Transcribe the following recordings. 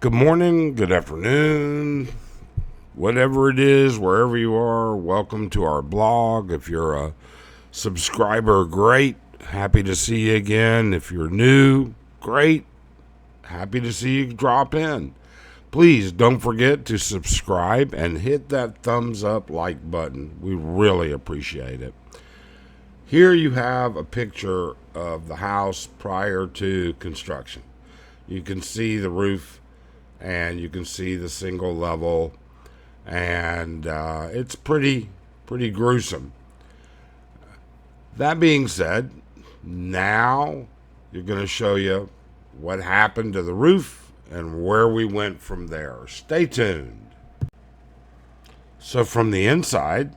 Good morning, good afternoon, whatever it is, wherever you are, welcome to our blog. If you're a subscriber, great. Happy to see you again. If you're new, great. Happy to see you drop in. Please don't forget to subscribe and hit that thumbs up like button. We really appreciate it. Here you have a picture of the house prior to construction. You can see the roof and you can see the single level, and it's pretty gruesome. That being said, now you're going to show you what happened to the roof and where we went from there. Stay tuned. So from the inside,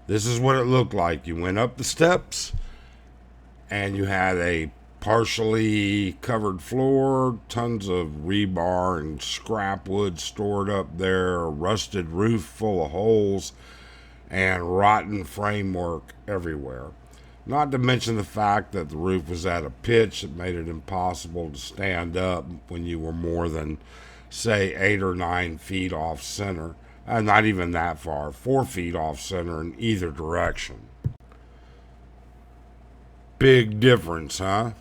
this is what it looked like. You went up the steps and you had a partially covered floor, tons of rebar and scrap wood stored up there, a rusted roof full of holes, and rotten framework everywhere. Not to mention the fact that the roof was at a pitch that made it impossible to stand up when you were more than, say, 8 or 9 feet off center. Not even that far, 4 feet off center in either direction. Big difference, huh?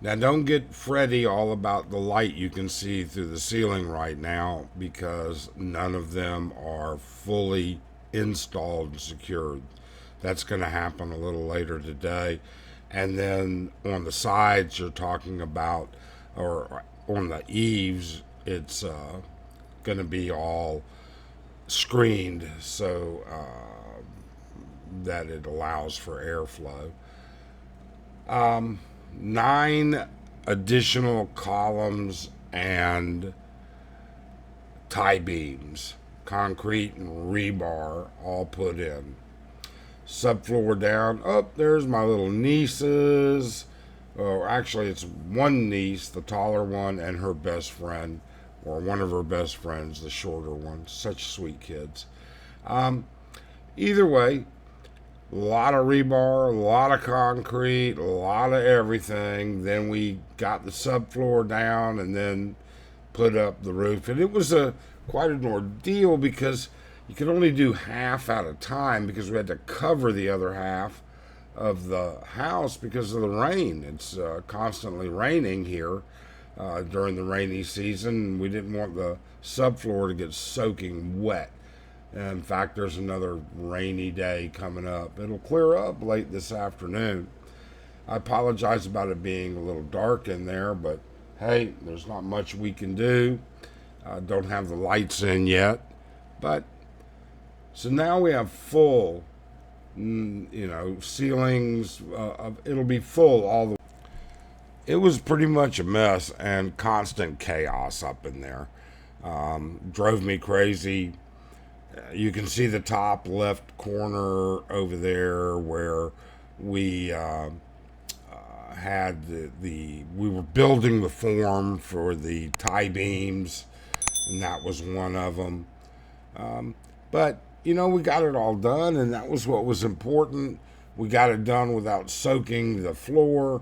Now, don't get fretty all about the light you can see through the ceiling right now because none of them are fully installed and secured. That's going to happen a little later today. And then on the sides, you're talking about, or on the eaves, it's going to be all screened so that it allows for airflow. 9 additional columns and tie beams, concrete and rebar all put in. Subfloor down. Oh, there's my little nieces. Oh, actually, it's one niece, the taller one, and her best friend, or one of her best friends, the shorter one. Such sweet kids. Either way, a lot of rebar, a lot of concrete, a lot of everything. Then we got the subfloor down and then put up the roof. And it was quite an ordeal because you could only do half at a time because we had to cover the other half of the house because of the rain. It's constantly raining here during the rainy season. We didn't want the subfloor to get soaking wet. In fact, there's another rainy day coming up. It'll clear up late this afternoon. I apologize about it being a little dark in there, but hey, there's not much we can do. Don't have the lights in yet. But so now we have full, ceilings. It'll be full all the. It was pretty much a mess and constant chaos up in there. Drove me crazy. You can see the top left corner over there where we had we were building the form for the tie beams, and that was one of them. But we got it all done, and that was what was important. We got it done without soaking the floor.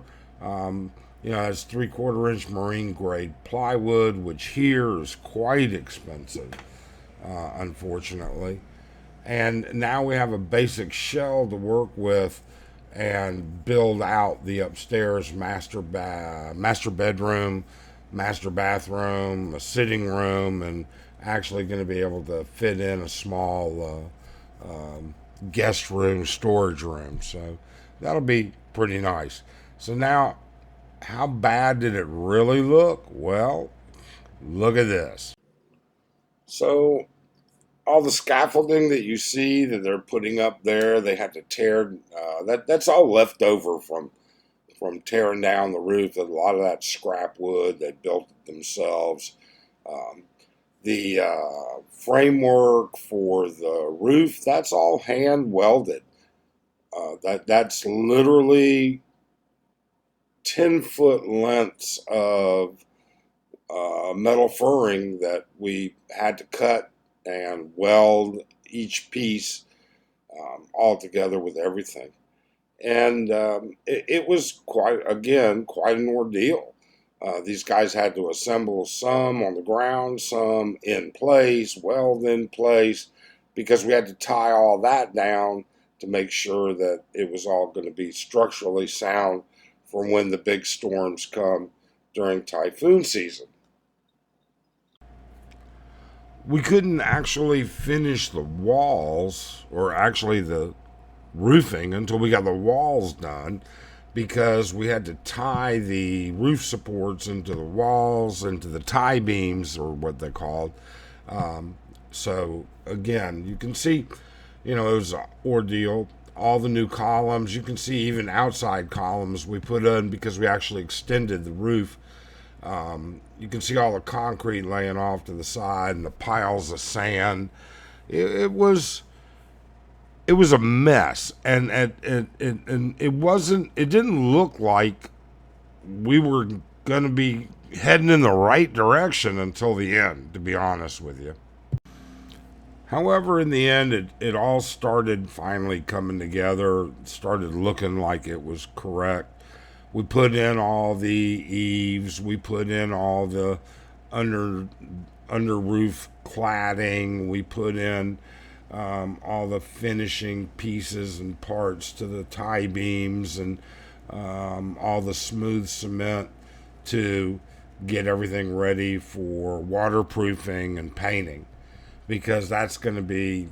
It's 3/4 inch marine grade plywood, which here is quite expensive, unfortunately. And now we have a basic shell to work with and build out the upstairs master bedroom, master bathroom, a sitting room, and actually going to be able to fit in a small guest room, storage room. So that'll be pretty nice. So now, how bad did it really look? Well, look at this. So all the scaffolding that you see that they're putting up there, they had to tear. That's all left over from tearing down the roof. A lot of that scrap wood they built it themselves. Um, the framework for the roof, that's all hand welded. That's literally 10-foot lengths of metal furring that we had to cut and weld each piece all together with everything. And it was quite an ordeal. These guys had to assemble some on the ground, some in place, weld in place, because we had to tie all that down to make sure that it was all going to be structurally sound for when the big storms come during typhoon season. We couldn't actually finish the walls, or actually the roofing, until we got the walls done, because we had to tie the roof supports into the walls, into the tie beams, or what they called. So again, you can see, it was an ordeal. All the new columns, you can see even outside columns we put in because we actually extended the roof. You can see all the concrete laying off to the side and the piles of sand. It was a mess, and it wasn't. It didn't look like we were going to be heading in the right direction until the end, to be honest with you. However, in the end, it all started finally coming together, started looking like it was correct. We put in all the eaves, we put in all the under roof cladding, we put in all the finishing pieces and parts to the tie beams, and all the smooth cement to get everything ready for waterproofing and painting, because that's going to be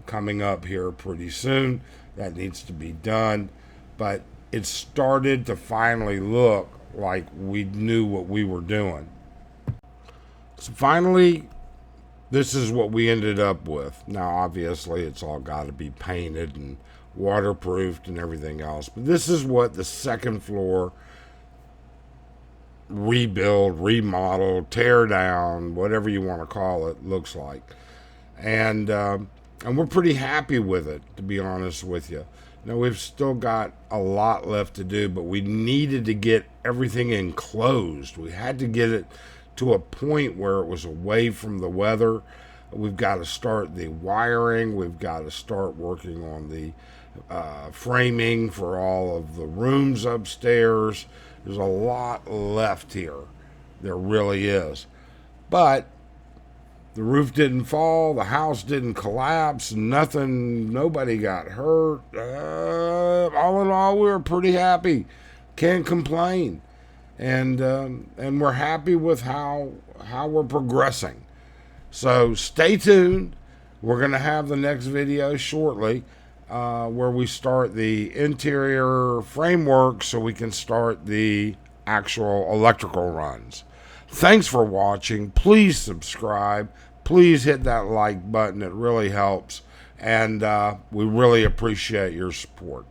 coming up here pretty soon. That needs to be done. But it started to finally look like we knew what we were doing. So finally, this is what we ended up with. Now, obviously, it's all got to be painted and waterproofed and everything else. But this is what the second floor rebuild, remodel, tear down, whatever you want to call it, looks like. And we're pretty happy with it, to be honest with you. Now, we've still got a lot left to do, but we needed to get everything enclosed. We had to get it to a point where it was away from the weather. We've got to start the wiring. We've got to start working on the framing for all of the rooms upstairs. There's a lot left here. There really is. But the roof didn't fall, the house didn't collapse, nobody got hurt. All in all, we were pretty happy. Can't complain. And we're happy with how we're progressing. So stay tuned. We're going to have the next video shortly, where we start the interior framework so we can start the actual electrical runs. Thanks for watching. Please subscribe. Please hit that like button. It really helps. And we really appreciate your support.